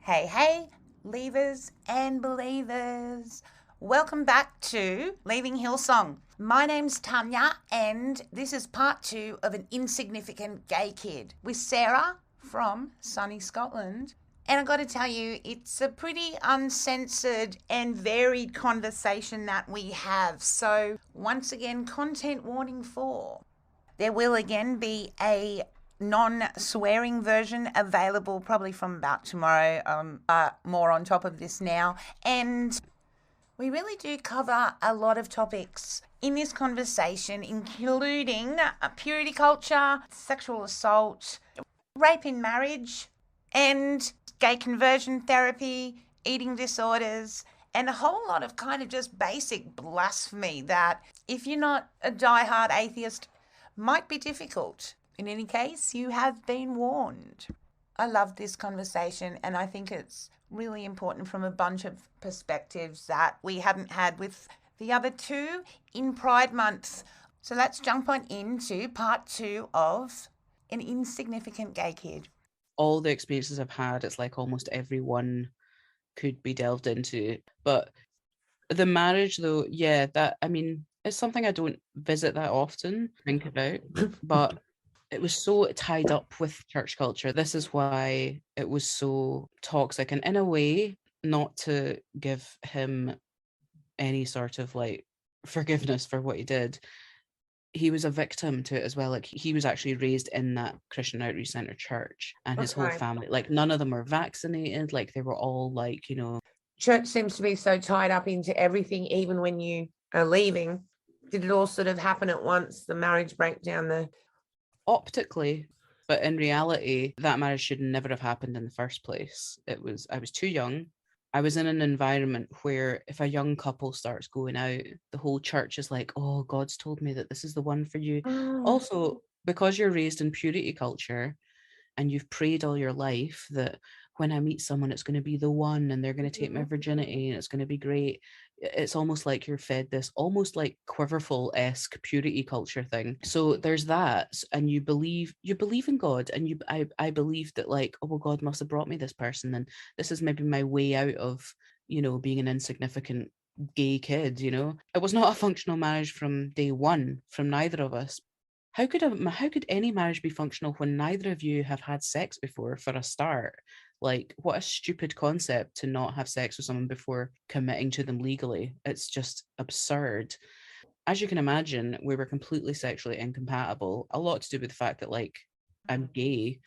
Hey, hey, leavers and believers. Welcome back to Leaving Hillsong. My name's Tanya, and this is part two of An Insignificant Gay Kid with Sarah from sunny Scotland. And I've got to tell you, it's a pretty uncensored and varied conversation that we have. So, once again, content warning for. There will again be a non-swearing version available probably from about tomorrow, more on top of this now. And we really do cover a lot of topics in this conversation, including purity culture, sexual assault, rape in marriage, and gay conversion therapy, eating disorders, and a whole lot of kind of just basic blasphemy that, if you're not a diehard atheist, might be difficult. In any case, you have been warned. I love this conversation, and I think it's really important from a bunch of perspectives that we hadn't had with the other two in Pride Month. So let's jump on into part two of An Insignificant Gay Kid. All the experiences I've had, it's like almost everyone could be delved into. But the marriage, though, yeah, it's something I don't visit that often, think about, but it was so tied up with church culture. This is why it was so toxic. And in a way, not to give him any sort of like forgiveness for what he did, he was a victim to it as well. Like he was actually raised in that Christian Outreach Center church, and his whole family, like none of them were vaccinated. Like they were all like, Church seems to be so tied up into everything, even when you are leaving. Did it all sort of happen at once, the marriage breakdown, the optically, but in reality, that marriage should never have happened in the first place. I was too young. I was in an environment where if a young couple starts going out, the whole church is like, oh, God's told me that this is the one for you. Also, because you're raised in purity culture and you've prayed all your life that when I meet someone, it's going to be the one and they're going to take my virginity and it's going to be great. It's almost like you're fed this almost like Quiverful-esque purity culture thing. So there's that, and you believe in God, and I believe that like, oh well, God must have brought me this person, and this is maybe my way out of being an insignificant gay kid. It was not a functional marriage from day one from neither of us. How could any marriage be functional when neither of you have had sex before, for a start? Like, what a stupid concept to not have sex with someone before committing to them legally. It's just absurd. As you can imagine, we were completely sexually incompatible. A lot to do with the fact that like I'm gay,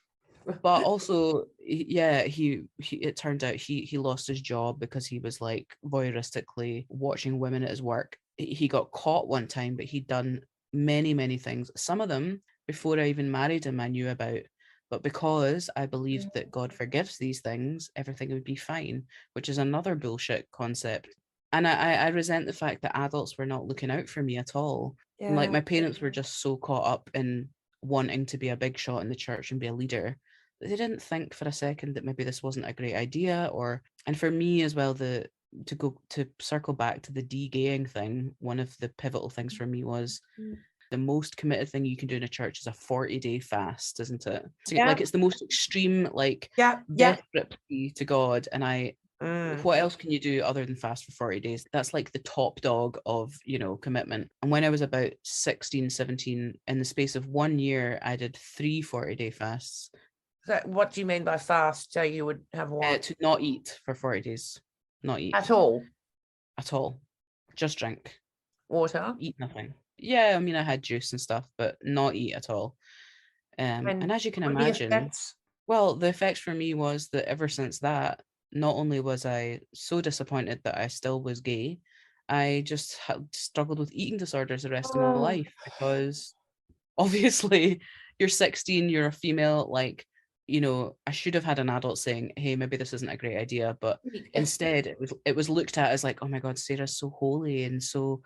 but also he it turned out he lost his job because he was like voyeuristically watching women at his work. He got caught one time, but he'd done many things. Some of them before I even married him I knew about, but because I believed that God forgives these things, everything would be fine, which is another bullshit concept. And I resent the fact that adults were not looking out for me at all. And like my parents were just so caught up in wanting to be a big shot in the church and be a leader, they didn't think for a second that maybe this wasn't a great idea. And for me as well, to circle back to the de-gaying thing, one of the pivotal things for me was the most committed thing you can do in a church is a 40-day fast, isn't it? So, like it's the most extreme, like desperate plea to God. And what else can you do other than fast for 40 days? That's like the top dog of, commitment. And when I was about 16, 17, in the space of 1 year, I did 3 40-day fasts. So what do you mean by fast? So you would have what? To not eat for 40 days. Not eat. At all? At all. Just drink. Water? Eat nothing. Yeah, I mean, I had juice and stuff, but not eat at all. And as you can imagine, well, the effects for me was that ever since that, not only was I so disappointed that I still was gay, I just struggled with eating disorders the rest of my life, because obviously you're 16, you're a female, like, I should have had an adult saying, hey, maybe this isn't a great idea, but instead it was looked at as like, oh my God, Sarah's so holy and so,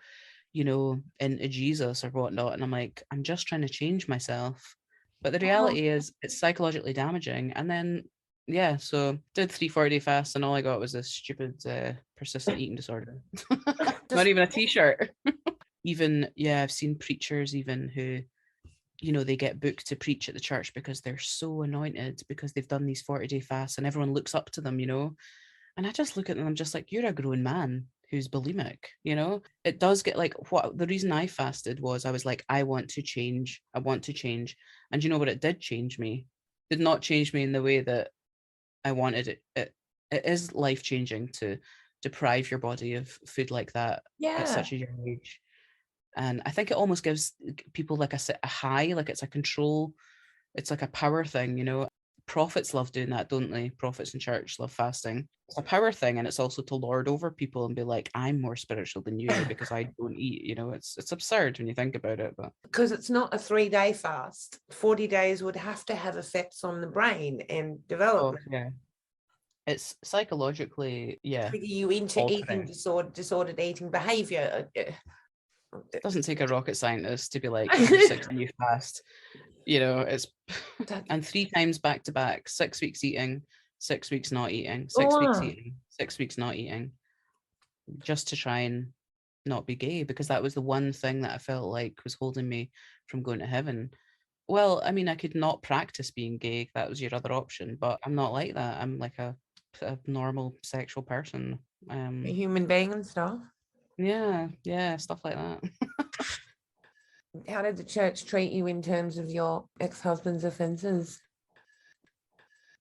into Jesus or whatnot. And I'm like, I'm just trying to change myself. But the reality is it's psychologically damaging. And then, yeah, so did 3 40-day fasts, and all I got was this stupid persistent eating disorder. Not even a t-shirt. Even, yeah, I've seen preachers even who you know, they get booked to preach at the church because they're so anointed, because they've done these 40-day fasts and everyone looks up to them, you know. And I just look at them, I'm just like, you're a grown man who's bulimic, you know. It does get like, what the reason I fasted was I was like, I want to change. And you know what, it did change me. It did not change me in the way that I wanted it. It is life-changing to deprive your body of food like that at Yeah. such a young age. And I think it almost gives people like a high, like it's a control, it's like a power thing, you know. Prophets love doing that, don't they? Prophets in church love fasting. It's a power thing, and it's also to lord over people and be like, I'm more spiritual than you because I don't eat, you know. It's absurd when you think about it, but Because it's not a 3-day fast. 40 days would have to have effects on the brain and oh development. yeah, it's psychologically, yeah, Trigger you into eating altering. disordered eating behavior. Doesn't take a rocket scientist to be like, on your 6 day fast, you know, it's and 3 times back to back, 6 weeks eating, 6 weeks not eating, 6 weeks Oh, eating, 6 weeks not eating, just to try and not be gay, because that was the one thing that I felt like was holding me from going to heaven. Well, I mean, I could not practice being gay, that was your other option, but I'm not like that. I'm like a normal sexual person. a human being and stuff. Yeah, stuff like that. How did the church treat you in terms of your ex-husband's offences?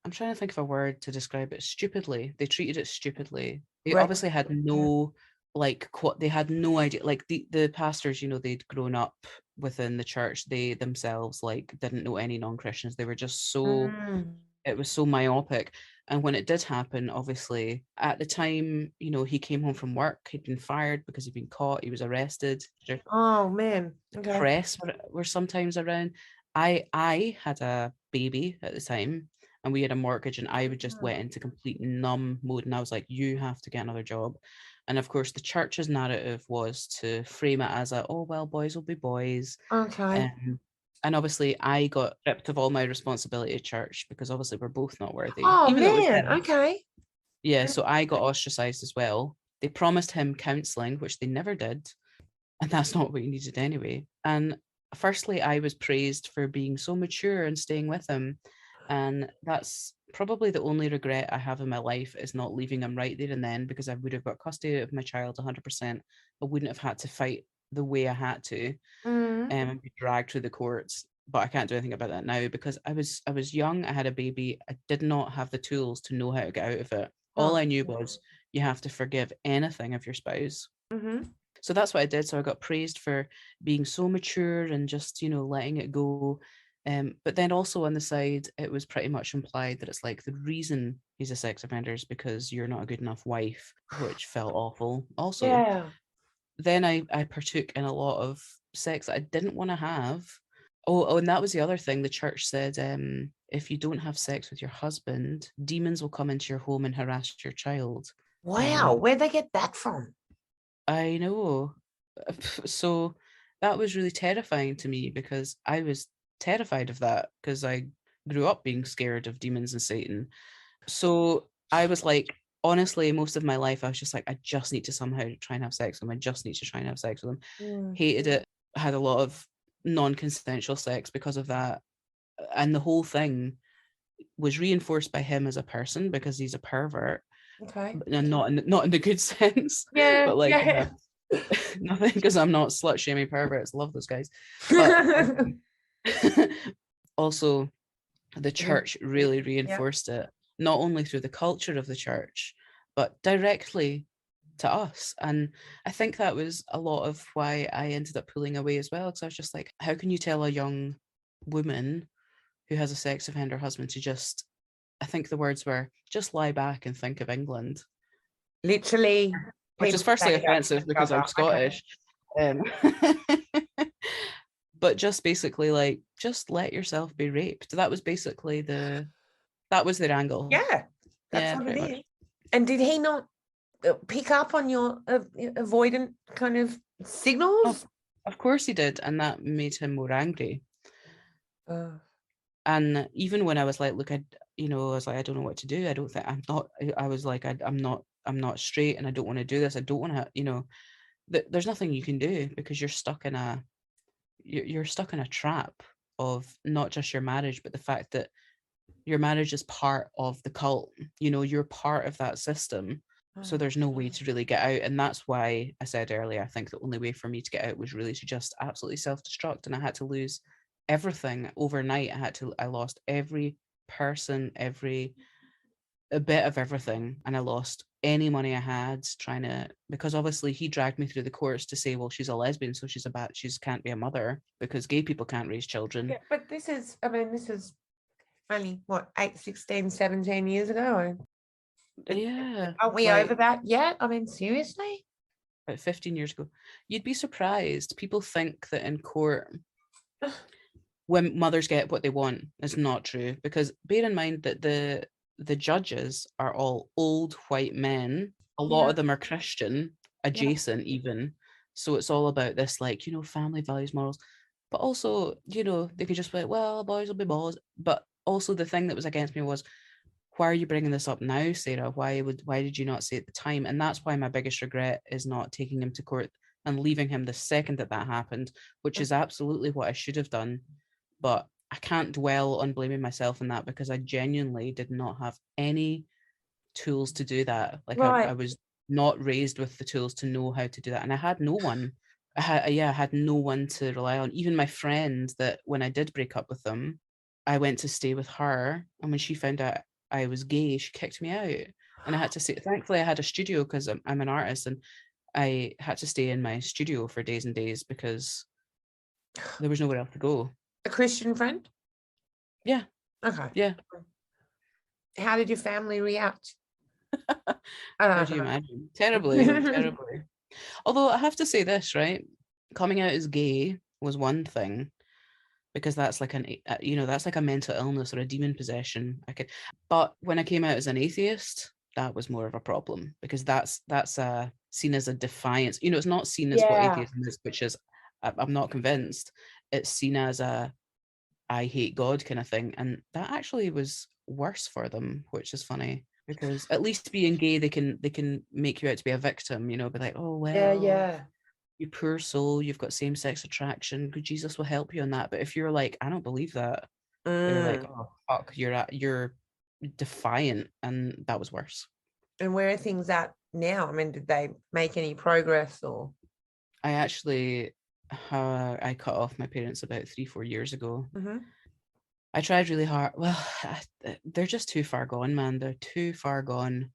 I'm trying to think of a word to describe it. Stupidly. They treated it stupidly. They Right. obviously had no, like, they had no idea. Like the pastors, you know, they'd grown up within the church. They themselves like didn't know any non-Christians. They were just so, Mm. it was so myopic. And when it did happen, obviously, at the time, you know, he came home from work. He'd been fired because he'd been caught. He was arrested. Oh man. Okay. Press were sometimes around. I had a baby at the time, and we had a mortgage, and I would just went into complete numb mode, and I was like, you have to get another job. And of course the church's narrative was to frame it as a, oh well, boys will be boys. Okay. And obviously I got stripped of all my responsibility at church because obviously we're both not worthy, Oh even though it was man. him. Okay. Yeah, so I got ostracized as well. They promised him counseling, which they never did, and that's not what he needed anyway. And firstly, I was praised for being so mature and staying with him, and that's probably the only regret I have in my life, is not leaving him right there and then, because I would have got custody of my child 100%. I wouldn't have had to fight the way I had to, Mm. and be dragged through the courts. But I can't do anything about that now because I was young, I had a baby, I did not have the tools to know how to get out of it. All Oh. I knew was you have to forgive anything of your spouse. Mm-hmm. So that's what I did. So I got praised for being so mature and just, you know, letting it go. But then also on the side, it was pretty much implied that it's like the reason he's a sex offender is because you're not a good enough wife, which felt awful. Also, Yeah. then I partook in a lot of sex that I didn't want to have. Oh, and that was the other thing. The church said, if you don't have sex with your husband, demons will come into your home and harass your child. Wow. Where'd they get that from? I know. So that was really terrifying to me because I was terrified of that because I grew up being scared of demons and Satan. So I was like, honestly, most of my life, I was just like, I just need to somehow try and have sex with him. I just need to try and have sex with him. Mm. Hated it. Had a lot of non-consensual sex because of that. And the whole thing was reinforced by him as a person because he's a pervert. Okay. And not in the good sense, Yeah. but like Yeah. nothing, because I'm not slut shaming perverts. Love those guys, but also the church really Yeah. reinforced it, not only through the culture of the church, but directly to us. And I think that was a lot of why I ended up pulling away as well, because I was just like, how can you tell a young woman who has a sex offender husband to just, I think the words were, just lie back and think of England, Literally, which is people firstly stand up to offensive each because I'm other. Okay. Scottish. Um, but just basically like, just let yourself be raped. That was basically that was their angle. Yeah, that's Yeah, what it pretty much. is. And did he not pick up on your avoidant kind of signals? Of course he did, and that made him more angry. Uh, And even when I was like, look, I was like, I don't know what to do. I don't think I'm not. I was like, I'm not straight, and I don't want to do this. I don't want to, there's nothing you can do because you're stuck in a trap. of not just your marriage, but the fact that your marriage is part of the cult. You know, you're part of that system. So there's no way to really get out. And that's why I said earlier, I think the only way for me to get out was really to just absolutely self-destruct. And I had to lose everything overnight. I lost every person, a bit of everything. And I lost any money I had because obviously he dragged me through the courts to say, well, she's a lesbian, so she can't be a mother because gay people can't raise children. Yeah, but this is only what, 16, 17 years ago. Yeah. Are we over that yet? I mean, seriously? About 15 years ago. You'd be surprised. People think that in court, when mothers get what they want, is not true. Because bear in mind that the judges are all old white men. A lot of them are Christian, adjacent even. So it's all about this, like, you know, family values, morals. But also, you know, they could just be like, well, boys will be boys. But also the thing that was against me was, why are you bringing this up now, Sarah? Why did you not say at the time? And that's why my biggest regret is not taking him to court and leaving him the second that happened, which is absolutely what I should have done. But I can't dwell on blaming myself in that because I genuinely did not have any tools to do that. Like I was not raised with the tools to know how to do that. And I had no one. I had no one to rely on. Even my friend that when I did break up with them, I went to stay with her. And when she found out I was gay, she kicked me out. And I had to say, thankfully I had a studio because I'm an artist, and I had to stay in my studio for days and days because there was nowhere else to go. A Christian friend? Yeah. Okay. Yeah. How did your family react? How do you imagine? Terribly, terribly. Although I have to say this, right? Coming out as gay was one thing, because that's like that's like a mental illness or a demon possession. But when I came out as an atheist, that was more of a problem because that's seen as a defiance. You know, it's not seen as what atheism is, which is I'm not convinced. It's seen as a I hate God kind of thing, and that actually was worse for them, which is funny because at least being gay, they can make you out to be a victim. You know, be like, oh well, you poor soul, you've got same-sex attraction, good Jesus will help you on that. But if you're like, I don't believe that, they're like, oh fuck, you're defiant, and that was worse. And where are things at now? I mean, did they make any progress? Or I actually I cut off my parents about 3-4 years ago. I tried really hard. Well, they're just too far gone, man. They're too far gone.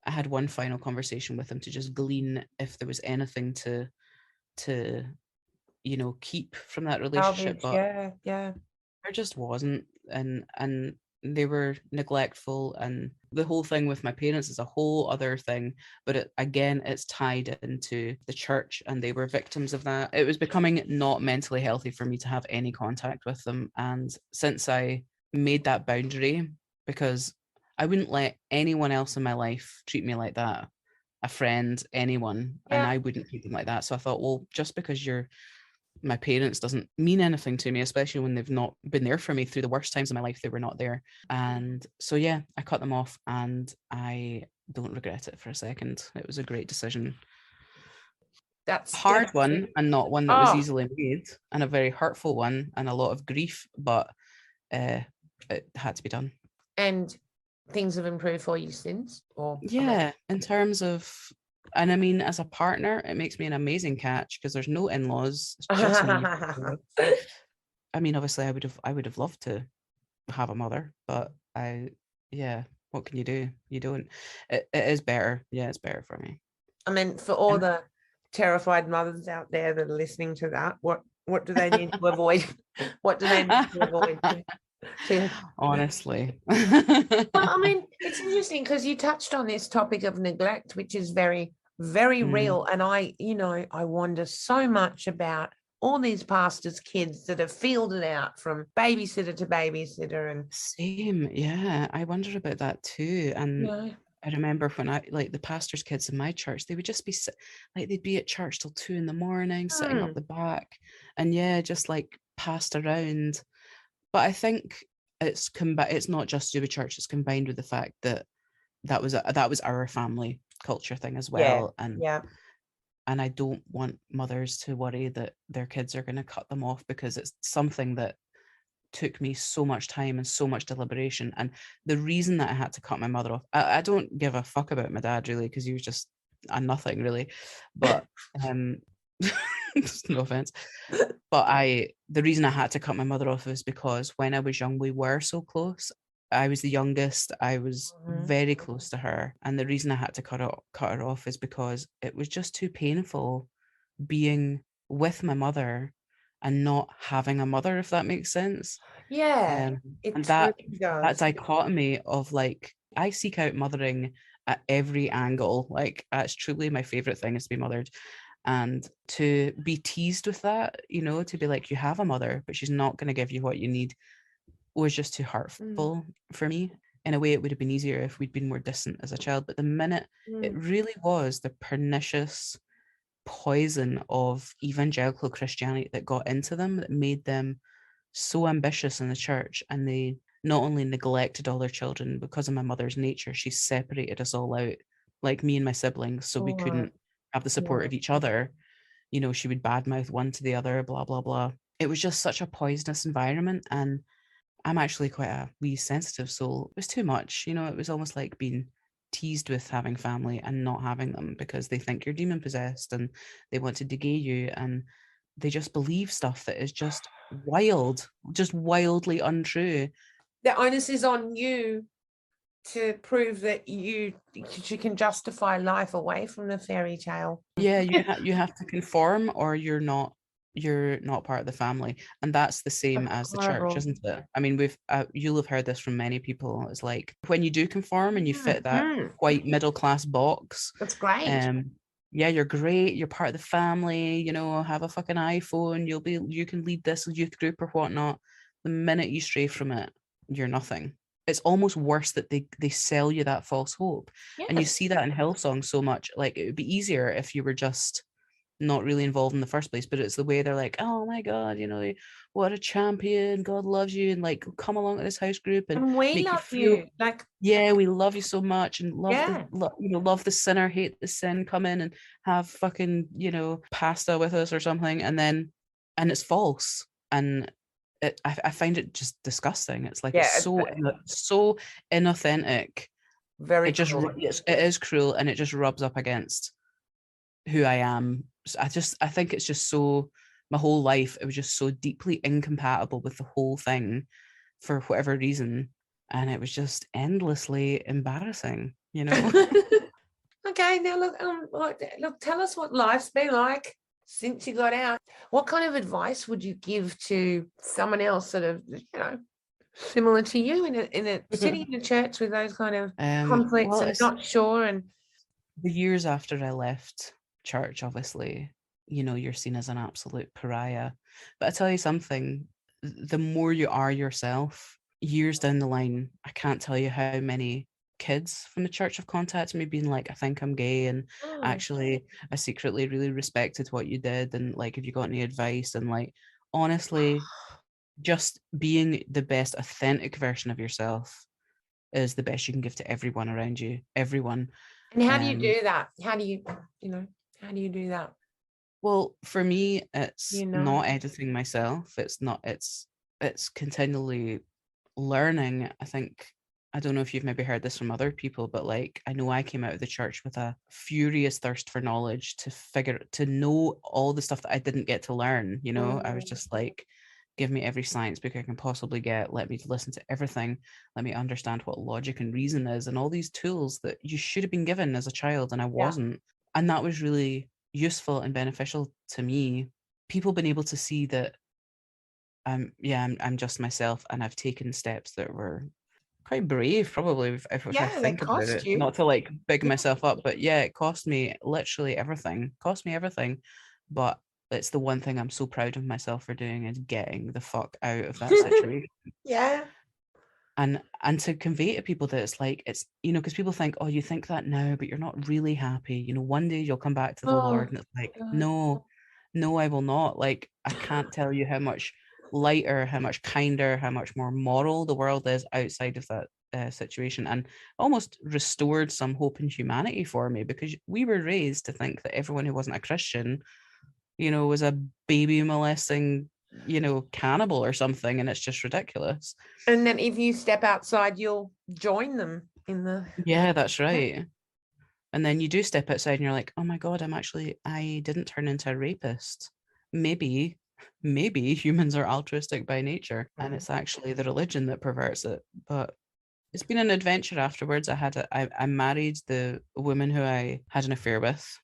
I had one final conversation with them to just glean if there was anything to you know, keep from that relationship. But there just wasn't. And they were neglectful, and the whole thing with my parents is a whole other thing, but it's tied into the church, and they were victims of that. It was becoming not mentally healthy for me to have any contact with them. And since I made that boundary, because I wouldn't let anyone else in my life treat me like that, a friend, anyone, and I wouldn't treat them like that. So I thought, well, just because you're my parents doesn't mean anything to me, especially when they've not been there for me through the worst times of my life. They were not there. And so, yeah, I cut them off, and I don't regret it for a second. It was a great decision. That's a hard one, and not one that was easily made, and a very hurtful one, and a lot of grief, but it had to be done. And things have improved for you since? Or in terms of, and I mean, as a partner, it makes me an amazing catch because there's no in-laws. It's just me. I mean, obviously, I would have loved to have a mother, but what can you do? You don't. It is better. Yeah, it's better for me. I mean, for all the terrified mothers out there that are listening to that, what do they need to avoid? What do they need to avoid? Honestly. Well, I mean, it's interesting because you touched on this topic of neglect, which is very, very real. And I wonder so much about all these pastors' kids that are fielded out from babysitter to babysitter. And same, yeah, I wonder about that too. And I remember when the pastors' kids in my church, they would just be they'd be at church till 2 a.m, sitting up the back, and just like passed around. But I think it's not just to do with church, it's combined with the fact that was our family culture thing as well. And I don't want mothers to worry that their kids are going to cut them off because it's something that took me so much time and so much deliberation. And the reason that I had to cut my mother off, I don't give a fuck about my dad really, because he was just a nothing really. But no offense. But the reason I had to cut my mother off is because when I was young, we were so close. I was the youngest. I was very close to her. And the reason I had to cut her off is because it was just too painful being with my mother and not having a mother, if that makes sense. Yeah, it and that does. dichotomy of like, I seek out mothering at every angle. Like, that's truly my favorite thing, is to be mothered. And to be teased with that, to be like, you have a mother, but she's not going to give you what you need, was just too hurtful for me. In a way, it would have been easier if we'd been more distant as a child. But the minute, it really was the pernicious poison of evangelical Christianity that got into them, that made them so ambitious in the church. And they not only neglected all their children because of my mother's nature, she separated us all out, like me and my siblings, so we couldn't have the support of each other. She would badmouth one to the other, blah, blah, blah. It was just such a poisonous environment. And I'm actually quite a wee sensitive soul. It was too much. It was almost like being teased with having family and not having them, because they think you're demon possessed and they want to negate you, and they just believe stuff that is just wild, just wildly untrue. The onus is on you to prove that you can justify life away from the fairy tale. Yeah, you have to conform, or you're not part of the family. And that's the same as the church, isn't it? I mean, you'll have heard this from many people. It's like, when you do conform and you fit that white middle class box, that's great. Yeah, you're great, you're part of the family, have a fucking iPhone, you can lead this youth group or whatnot. The minute you stray from it, you're nothing. It's almost worse that they sell you that false hope. Yes. And you see that in Hillsong so much. Like, it would be easier if you were just not really involved in the first place, but it's the way they're like, oh my God, what a champion, God loves you, and like, come along to this house group and we make love you feel, you. Like, yeah, we love you so much, and love the sinner, hate the sin, come in and have fucking, pasta with us or something. And it's false. And I find it just disgusting. It's like, it's so inauthentic. Very cruel. It is cruel, and it just rubs up against who I am. I think it's just so, my whole life, it was just so deeply incompatible with the whole thing for whatever reason. And it was just endlessly embarrassing, Okay, now look, tell us what life's been like since you got out. What kind of advice would you give to someone else sort of, similar to you in a sitting in a church with those kind of conflicts and not sure? And the years after I left church, obviously, you're seen as an absolute pariah. But I tell you something, the more you are yourself, years down the line, I can't tell you how many kids from the church have contacted me being like, I think I'm gay, and actually I secretly really respected what you did, and like, have you got any advice? And like, honestly, just being the best authentic version of yourself is the best you can give to everyone around you, everyone. And how do you do that? How do you do that? Well, for me, it's not editing myself. It's continually learning. I don't know if you've maybe heard this from other people, but like, I know I came out of the church with a furious thirst for knowledge, to know all the stuff that I didn't get to learn. I was just like, give me every science book I can possibly get. Let me listen to everything. Let me understand what logic and reason is, and all these tools that you should have been given as a child, and I wasn't. And that was really useful and beneficial to me. People been able to see that I'm just myself, and I've taken steps that were quite brave, probably, if I think about it. Not to like big myself up, but it cost me literally everything. But it's the one thing I'm so proud of myself for doing, is getting the fuck out of that situation. And to convey to people that it's like, it's, because people think, oh, you think that now, but you're not really happy. One day you'll come back to the Lord, and it's like, no, I will not. Like, I can't tell you how much lighter, how much kinder, how much more moral the world is outside of that situation, and almost restored some hope in humanity for me, because we were raised to think that everyone who wasn't a Christian, was a baby molesting cannibal or something, and it's just ridiculous. And then if you step outside, you'll join them in the... Yeah, that's right. And then you do step outside and you're like, oh my God, I didn't turn into a rapist. Maybe humans are altruistic by nature, and it's actually the religion that perverts it. But it's been an adventure afterwards. I married the woman who I had an affair with.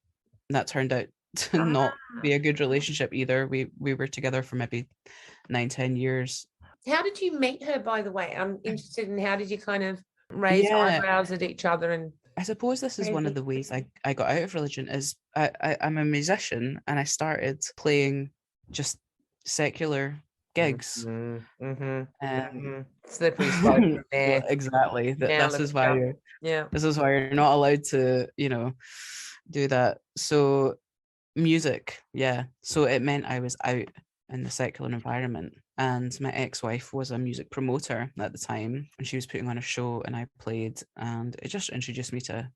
And that turned out to not be a good relationship either. We were together for maybe 9-10 years. How did you meet her, by the way? I'm interested in how did you kind of raise eyebrows at each other? And I suppose this is one of the ways I got out of religion is I'm a musician, and I started playing just secular gigs. Slippery slope there. Exactly. This is why you're not allowed to, do that. So music, yeah. So it meant I was out in the secular environment, and my ex-wife was a music promoter at the time, and she was putting on a show and I played, and it just introduced me to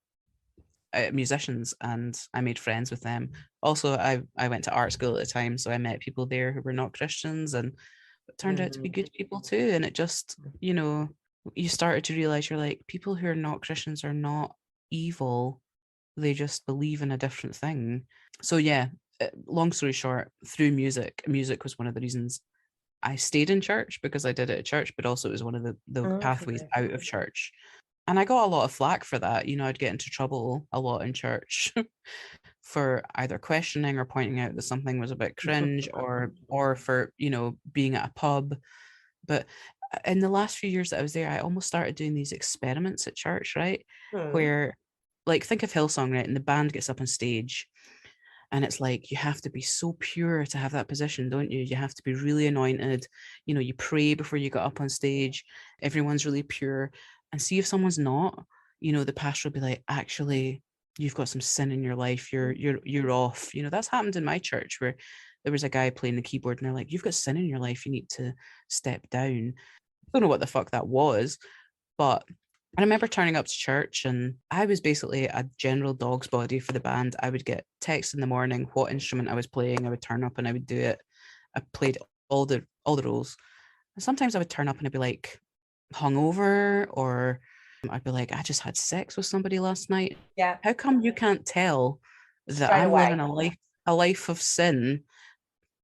musicians, and I made friends with them. Also, I went to art school at the time, so I met people there who were not Christians and it turned out to be good people too. And it just, you started to realize you're like, people who are not Christians are not evil, they just believe in a different thing. So yeah, long story short, through music was one of the reasons I stayed in church, because I did it at church, but also it was one of the pathways out of church. And I got a lot of flack for that. I'd get into trouble a lot in church for either questioning or pointing out that something was a bit cringe, or for, being at a pub. But in the last few years that I was there, I almost started doing these experiments at church, right? Where, like, think of Hillsong, right? And the band gets up on stage, and it's like, you have to be so pure to have that position, don't you? You have to be really anointed. You pray before you get up on stage. Everyone's really pure. And see if someone's not, the pastor will be like, actually, you've got some sin in your life. You're off. That's happened in my church, where there was a guy playing the keyboard and they're like, you've got sin in your life. You need to step down. I don't know what the fuck that was, but I remember turning up to church and I was basically a general dog's body for the band. I would get texts in the morning what instrument I was playing. I would turn up and I would do it. I played all the roles. And sometimes I would turn up and I'd be like hungover, or I'd be like, I just had sex with somebody last night. Yeah. How come you can't tell that I'm living a life of sin?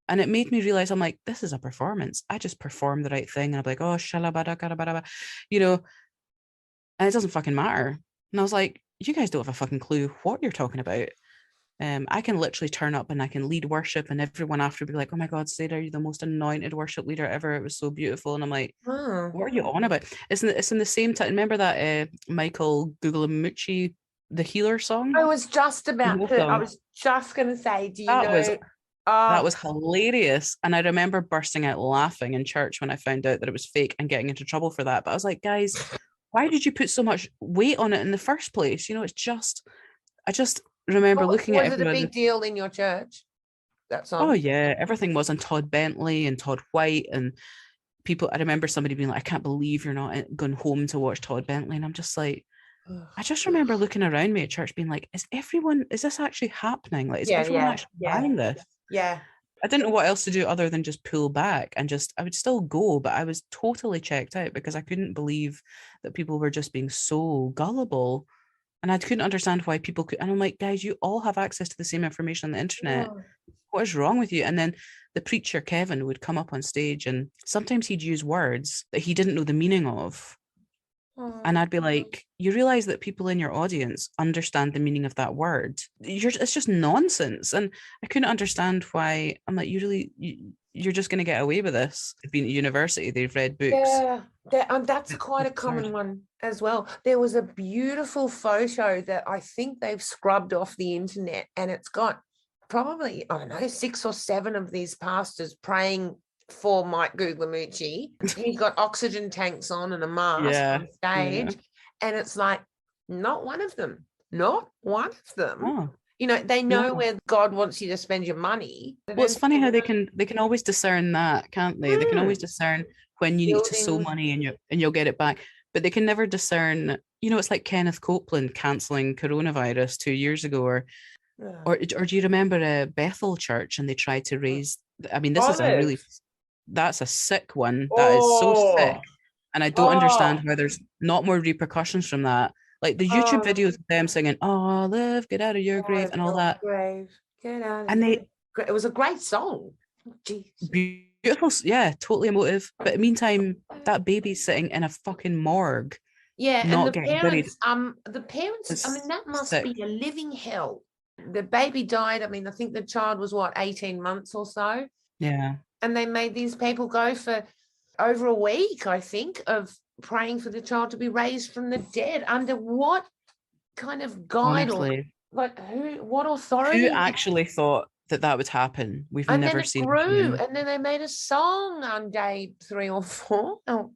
And it made me realize, I'm like, this is a performance. I just perform the right thing. And I'm like, oh, shalabada, and it doesn't fucking matter. And I was like, you guys don't have a fucking clue what you're talking about. I can literally turn up and I can lead worship, and everyone after be like, oh my God, Sarah, you're the most anointed worship leader ever. It was so beautiful. And I'm like, what are you on about? It's in the same time. Remember that Michael Guglielmucci, the Healer song? I was just going to say, that was hilarious. And I remember bursting out laughing in church when I found out that it was fake and getting into trouble for that. But I was like, guys, why did you put so much weight on it in the first place? I just remember looking at everyone. Was it a big deal in your church, that song? Oh yeah, everything was on Todd Bentley and Todd White, and people. I remember somebody being like, I can't believe you're not going home to watch Todd Bentley. And I'm just like, I just remember looking around me at church being like, is this actually happening? Like, is everyone actually buying this? Yeah. I didn't know what else to do other than just pull back, and I would still go, but I was totally checked out because I couldn't believe that people were just being so gullible. And I couldn't understand why people could. And I'm like, guys, you all have access to the same information on the internet. What is wrong with you? And then the preacher, Kevin, would come up on stage, and sometimes he'd use words that he didn't know the meaning of. And I'd be like, you realize that people in your audience understand the meaning of that word. It's just nonsense. And I couldn't understand why. I'm like, you're just going to get away with this. They've been at university, they've read books. Yeah, that's quite a common one as well. There was a beautiful photo that I think they've scrubbed off the internet, and it's got probably, I don't know, 6 or 7 of these pastors praying for Mike Guglielmucci. He's got oxygen tanks on and a mask on stage, and it's like, not one of them. They know where God wants you to spend your money. Well, it's funny how they can always discern that, can't they? They can always discern when you need to sow money and you'll get it back. But they can never discern, it's like Kenneth Copeland cancelling coronavirus 2 years ago, or do you remember Bethel Church, and they tried to raise, I mean, this is a really that's a sick one. That is so Oh, sick. And I don't understand oh, why there's not more repercussions from that. Like the YouTube oh, videos of them singing, "Oh, live, get out of your grave," God, and all your that. grave. Get out of And here. they It was a great song. Jeez. beautiful, yeah, totally emotive. But in the meantime, that baby's sitting in a fucking morgue, Yeah, and not getting buried. the parents, I mean, It's that must sick. be a living hell. The baby died. I mean, I think the child was what, 18 months or so. Yeah, And they made these people go for over a week, I think, of praying for the child to be raised from the dead. Under what kind of guide or honestly. like who, what Who authority? actually thought that that would happen? We've And then never it seen grew, human. and then they made a song on day 3 or 4. Oh,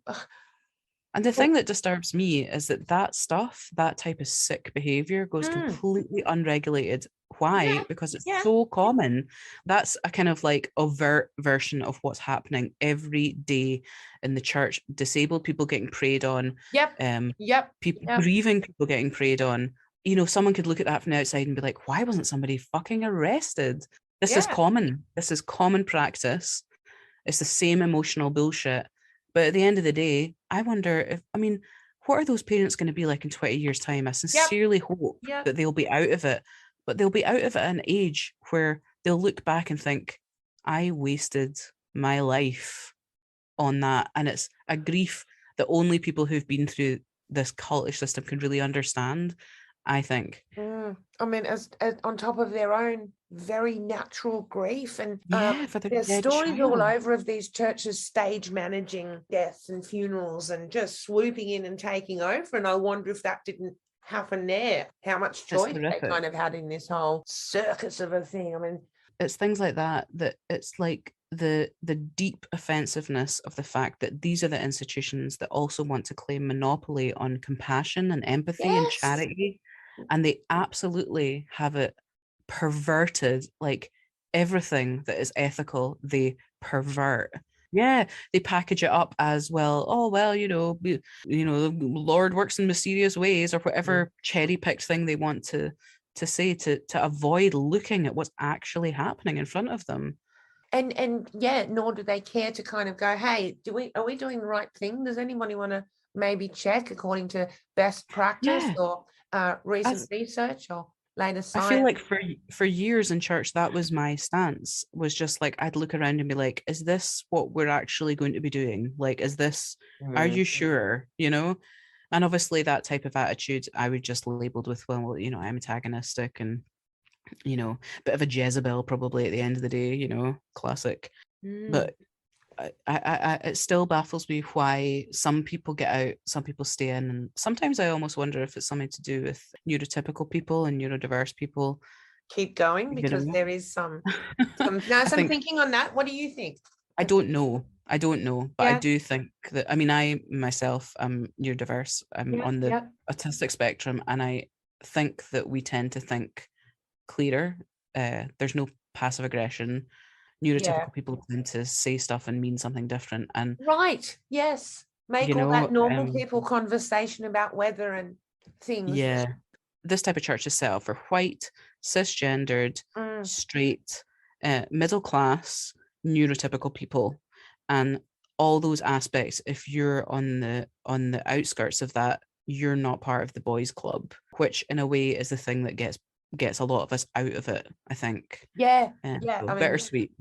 And the thing that disturbs me is that that stuff, that type of sick behavior goes mm, completely unregulated. yeah, Why? Because it's yeah, so common. That's a kind of like overt version of what's happening every day in the church. Disabled people getting preyed on, yep, um, yep, people yep, grieving people getting preyed on. You know, someone could look at that from the outside and be like, why wasn't somebody fucking arrested? This is yeah. common. This is common practice. It's the same emotional bullshit. But at the end of the day, I wonder if, I mean, what are those parents going to be like in 20 years' time? I Yep. sincerely hope Yep. that they'll be out of it, but they'll be out of it at an age where they'll look back and think, I wasted my life on that. And it's a grief that only people who've been through this cultish system can really understand, I think. I mean, as on top of their own very natural grief, and Yeah, for their there's dead stories all child. over of these churches stage managing deaths and funerals and just swooping in and taking over. And I wonder if that didn't happen there, how much It's choice they horrific. kind of had in this whole circus of a thing. I mean, It's things like that that it's like the deep offensiveness of the fact that these are the institutions that also want to claim monopoly on compassion and empathy and yes, charity, and they absolutely have it perverted. Like everything that is ethical they pervert. Yeah, they package it up as, well, oh well, you know, the Lord works in mysterious ways, or whatever cherry picked thing they want to say, to avoid looking at what's actually happening in front of them. and yeah, nor do they care to kind of go, hey, are we doing the right thing? Does anybody want to maybe check according to best practice Yeah, or recent as research or latest I feel science? like for years in church, that was my stance. Was just like I'd look around and be like, "Is this what we're actually going to be doing? Like, is this? Are Mm. you sure? You know?" And obviously, that type of attitude, I would just labeled with, "Well, you know, I'm antagonistic and bit of a Jezebel probably at the end of the day. Classic." Mm. But it still baffles me why some people get out, some people stay in, and sometimes I almost wonder if it's something to do with neurotypical people and neurodiverse people. Keep going You because know, there is I some think thinking on that. What do you think? I don't know. I don't know, but I Yeah, do think that, I mean, I myself am neurodiverse. I'm yeah, on the yeah, autistic spectrum, and I think that we tend to think clearer. There's no passive aggression. yeah. Neurotypical people tend to say stuff and mean something different, and Right. Yes. Make you all that know, normal people conversation about weather and things. yeah, this type of church is set up for white, cisgendered, Mm. straight, middle class, neurotypical people, and all those aspects. If you're on the outskirts of that, you're not part of the boys' club, which in a way is the thing that gets a lot of us out of it, I think. Yeah, yeah. So I mean, bittersweet.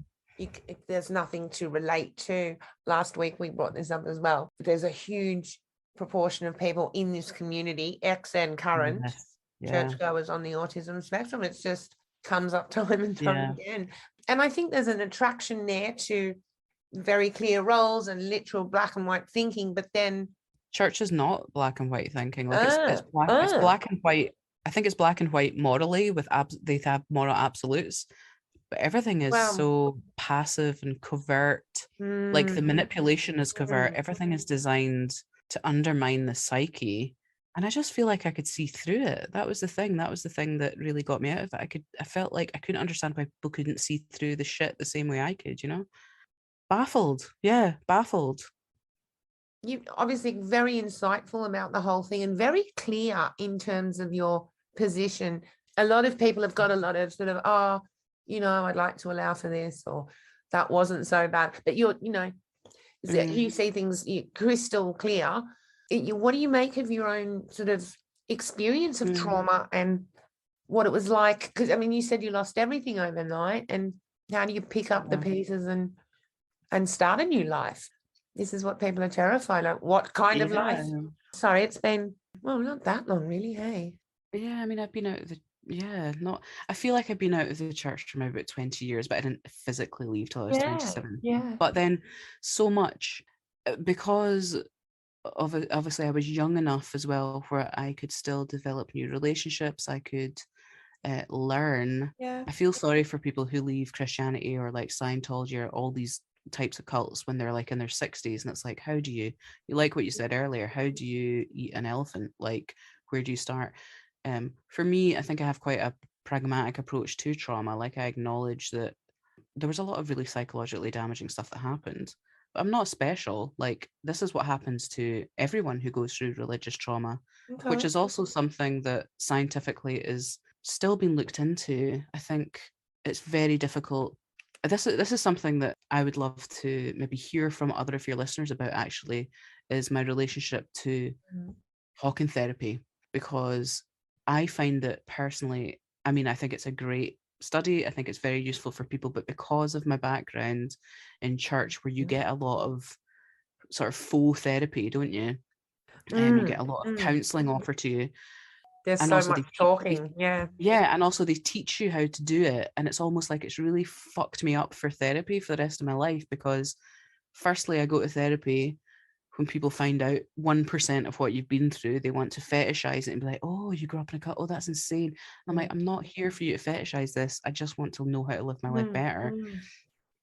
there's nothing to relate to. Last week we brought this up as well. There's a huge proportion of people in this community, ex and current, Yes. Yeah. churchgoers on the autism spectrum. It's just comes up time and time Yeah. again. And I think there's an attraction there to very clear roles and literal black and white thinking, but then Church is not black and white thinking. Like it's uh, black. It's uh, black and white. I think it's black and white morally with they have moral absolutes, but everything is well, so passive and covert. Like the mm, manipulation is covert. mm. Everything is designed to undermine the psyche. And I just feel like I could see through it. That was the thing. That was the thing that really got me out of it. I felt like I couldn't understand why people couldn't see through the shit the same way I could. Baffled. Yeah, baffled. You obviously very insightful about the whole thing and very clear in terms of your position. A lot of people have got a lot of sort of, I'd like to allow for this, or that wasn't so bad. But you see things crystal clear. What do you make of your own sort of experience of trauma and what it was like? Because, I mean, you said you lost everything overnight, and how do you pick up the pieces and start a new life? This is what people are terrified of. What kind of life? Sorry, it's been, well, not that long really, hey? Yeah, I mean, I've been out of I feel like I've been out of the church for maybe about 20 years, but I didn't physically leave till I was 27. Yeah. But then so much, because obviously I was young enough as well where I could still develop new relationships. I could learn. Yeah. I feel sorry for people who leave Christianity or like Scientology or all these types of cults when they're like in their 60s, and it's like, how do you like what you said earlier, how do you eat an elephant? Like, where do you start? For me, I think I have quite a pragmatic approach to trauma. Like, I acknowledge that there was a lot of really psychologically damaging stuff that happened, but I'm not special. Like, this is what happens to everyone who goes through religious trauma, which is also something that scientifically is still being looked into. I think it's very difficult. This is something that I would love to maybe hear from other of your listeners about, actually, is my relationship to talking therapy, because I find that personally, I mean, I think it's a great study. I think it's very useful for people, but because of my background in church, where you get a lot of sort of faux therapy, don't you? You get a lot of counselling offered to you. There's and so also much talking. Yeah, and also they teach you how to do it, and it's almost like it's really fucked me up for therapy for the rest of my life, because firstly, I go to therapy when people find out 1% of what you've been through, they want to fetishize it and be like, oh, you grew up in a cult, oh, that's insane. And I'm like, I'm not here for you to fetishize this, I just want to know how to live my life better.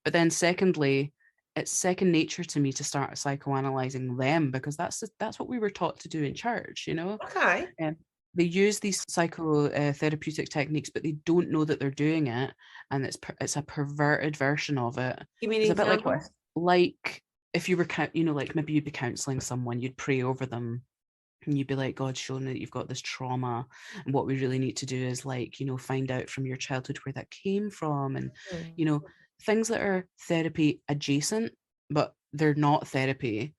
But then secondly, it's second nature to me to start psychoanalyzing them, because that's what we were taught to do in church, you know. Okay. They use these psychotherapeutic techniques, but they don't know that they're doing it, and it's a perverted version of it. Give me an It's a example. bit like if you were, like maybe you'd be counselling someone, you'd pray over them, and you'd be like, God, show me that you've got this trauma, and what we really need to do is, like, find out from your childhood where that came from, and things that are therapy adjacent, but they're not therapy.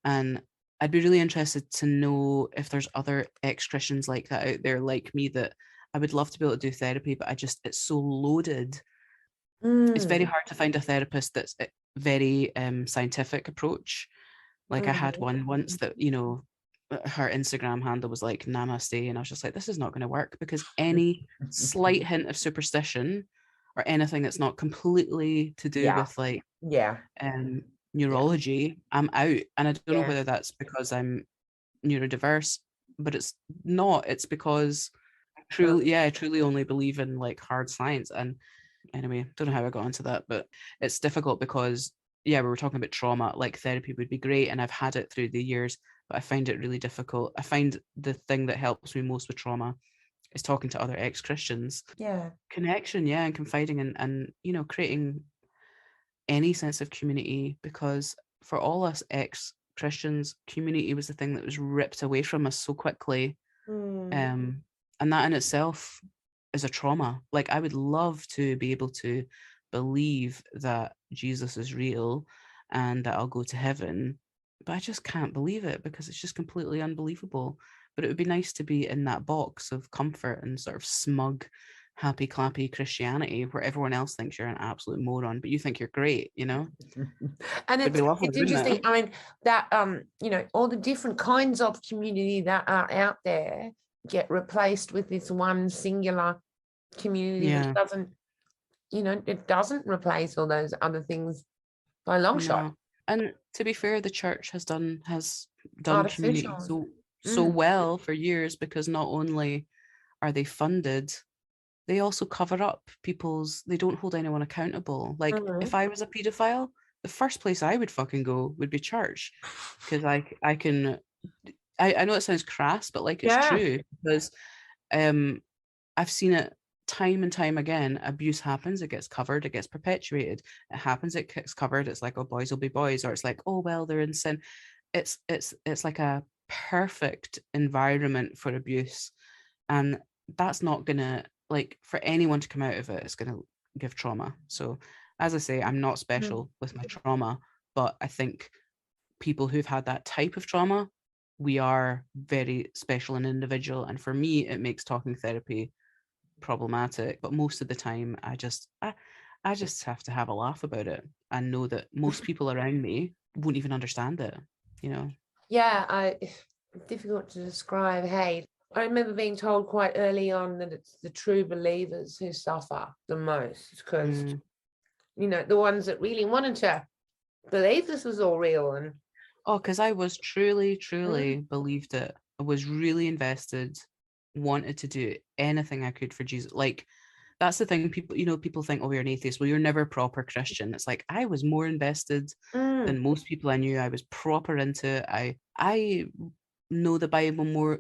And I'd be really interested to know if there's other ex-Christians like that out there, like me, that I would love to be able to do therapy, but it's so loaded. It's very hard to find a therapist that's a very scientific approach. Like, I had one once that, her Instagram handle was like namaste, and I was just like, this is not going to work, because any slight hint of superstition or anything that's not completely to do with like neurology, I'm out. And I don't know whether that's because I'm neurodiverse, but it's not. It's because I truly only believe in like hard science. And anyway, don't know how I got into that, but it's difficult because we were talking about trauma. Like, therapy would be great, and I've had it through the years, but I find it really difficult. I find the thing that helps me most with trauma is talking to other ex-Christians. Connection, and confiding, and creating any sense of community, because for all us ex-Christians, community was the thing that was ripped away from us so quickly. And that in itself is a trauma. Like, I would love to be able to believe that Jesus is real and that I'll go to heaven, but I just can't believe it, because it's just completely unbelievable. But it would be nice to be in that box of comfort and sort of smug, happy clappy Christianity, where everyone else thinks you're an absolute moron, but you think you're great, And It'd be lovely, it's wouldn't interesting. it? I mean, that all the different kinds of community that are out there get replaced with this one singular community that doesn't, it doesn't replace all those other things by a long shot. And to be fair, the church has done community so well for years, because not only are they funded, they also cover up they don't hold anyone accountable. Like, if I was a paedophile, the first place I would fucking go would be church, because I know it sounds crass, but like, it's true, because I've seen it time and time again. Abuse happens, it gets covered, it gets perpetuated. It happens, it gets covered. It's like, oh, boys will be boys, or it's like, oh, well, they're in sin. It's like a perfect environment for abuse, and that's not gonna, like, for anyone to come out of it, it's gonna give trauma. So as I say, I'm not special with my trauma, but I think people who've had that type of trauma, we are very special and individual. And for me, it makes talking therapy problematic. But most of the time, I just have to have a laugh about it and know that most people around me won't even understand it, you know? Yeah, difficult to describe. Hey, I remember being told quite early on that it's the true believers who suffer the most, because, you know, the ones that really wanted to believe this was all real. And because I was truly believed it. I was really invested, wanted to do anything I could for Jesus. Like, that's the thing. People think, oh, you're an atheist. Well, you're never proper Christian. It's like, I was more invested than most people I knew. I was proper into it. I know the Bible more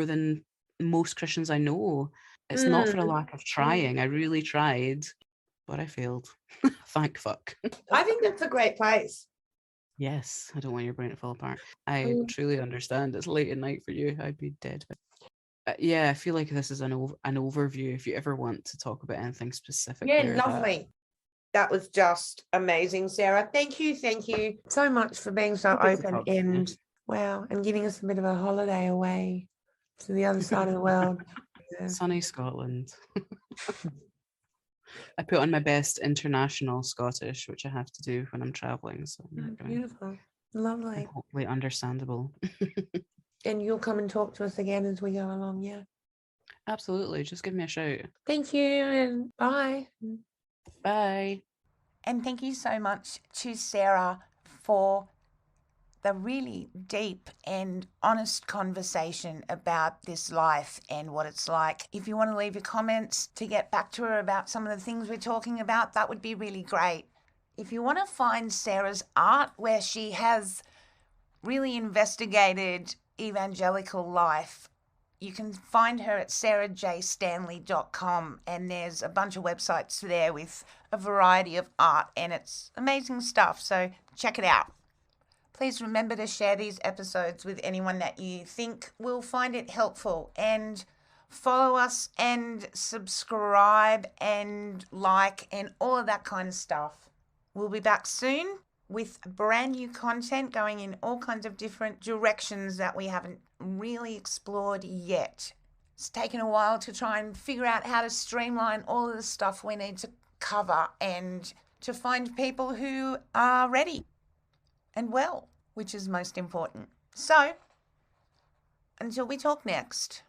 than most Christians I know. It's not for a lack of trying. I really tried, but I failed. Thank fuck. I think that's a great place. Yes, I don't want your brain to fall apart. I truly understand. It's late at night for you. I'd be dead. Yeah, I feel like this is an overview. If you ever want to talk about anything specific. Yeah, lovely. That was just amazing, Sarah. Thank you so much for being so open and wow, and giving us a bit of a holiday away to the other side of the world. Sunny Scotland. I put on my best international Scottish, which I have to do when I'm traveling. So beautiful, lovely, hopefully understandable. And you'll come and talk to us again as we go along, yeah? Absolutely. Just give me a shout. Thank you, and bye. Bye. And thank you so much to Sarah for the really deep and honest conversation about this life and what it's like. If you want to leave your comments to get back to her about some of the things we're talking about, that would be really great. If you want to find Sarah's art, where she has really investigated evangelical life, you can find her at sarahjstanley.com, and there's a bunch of websites there with a variety of art, and it's amazing stuff, so check it out. Please remember to share these episodes with anyone that you think will find it helpful, and follow us and subscribe and like and all of that kind of stuff. We'll be back soon with brand new content going in all kinds of different directions that we haven't really explored yet. It's taken a while to try and figure out how to streamline all of the stuff we need to cover and to find people who are ready and well, which is most important. So, until we talk next,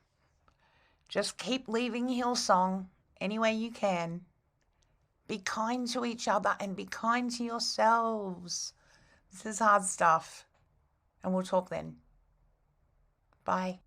just keep leaving Hillsong any way you can. Be kind to each other and be kind to yourselves. This is hard stuff. And we'll talk then. Bye.